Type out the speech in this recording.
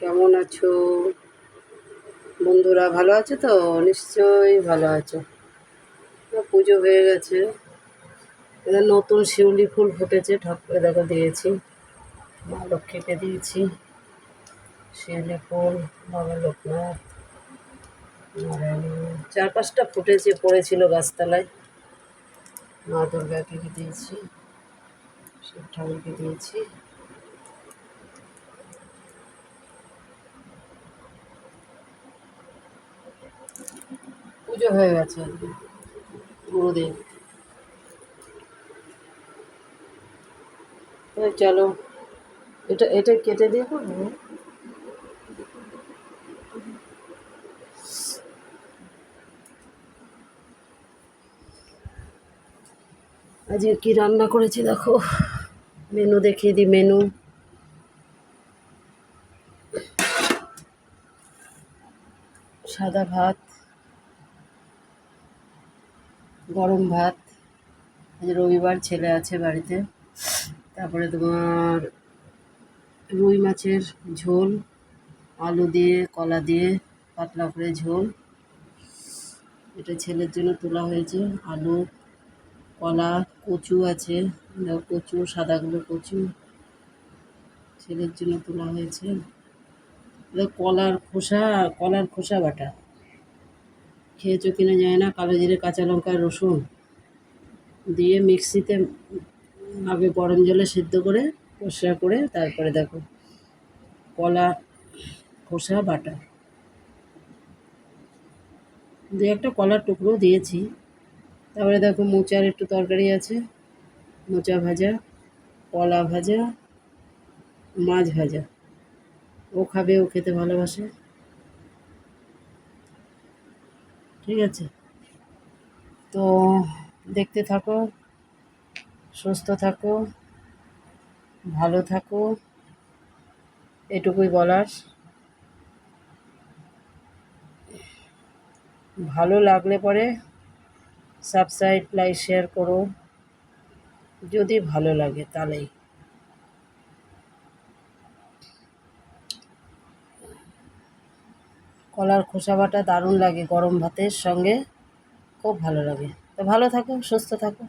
কেমন আছো বন্ধুরা? ভালো আছো তো? নিশ্চয়ই ভালো আছো। পুজো হয়ে গেছে, এবার নতুন শিউলি ফুল ফুটেছে, ঠাকুরে দেখো দিয়েছি, মা লক্ষ্মীকে দিয়েছি শিউলি ফুল, বাবা লোকনাথ, চার পাঁচটা ফুটেছে, পড়েছিল গাছতলায়, মা দুর্গাকে দিয়েছি, শিব ঠাকুরকে দিয়েছি। পুজো হয়ে গেছে আজকে গুরুদেব। তো চলো, এটা এটা কেটে দিয়ে করবো। আজকে কি রান্না করেছি দেখো, মেনু দেখিয়ে দিই। মেনু: সাদা ভাত, গরম ভাত, আজ রবিবার, ছেলে আছে বাড়িতে। তারপরে তোমার রুই মাছের ঝোল, আলু দিয়ে কলা দিয়ে পাতলা করে ঝোল, এটা ছেলের জন্য তোলা হয়েছে। আলু, কলা, কচু আছে, কচু, সাদাগুলো কচু ছেলের জন্য তোলা হয়েছে। কলার খোসা বাটা, খেয়েছো কিনা যায় না, কালো জিরে, কাঁচা লঙ্কা, রসুন দিয়ে মিক্সিতে আগে গরম জলে সিদ্ধ করে পরিষ্কার করে তারপরে দেখো কলা খোসা বাটা, দু একটা কলার টুকরো দিয়েছি। তারপরে দেখো মোচার একটু তরকারি আছে, মোচা ভাজা, কলা ভাজা, মাছ ভাজা। ও খাবে, ও খেতে ভালোবাসে। ঠিক আছে, তো দেখতে থাকো, সুস্থ থাকো, ভালো থাকো, এটুকুই বলার। ভালো লাগলে পরে সাবস্ক্রাইব, লাইক, শেয়ার করো যদি ভালো লাগে তাহলেই। কলার খোসা বাটা দারুণ লাগে, গরম ভাতের সঙ্গে খুব ভালো লাগে। তো ভালো থাকো, সুস্থ থাকো।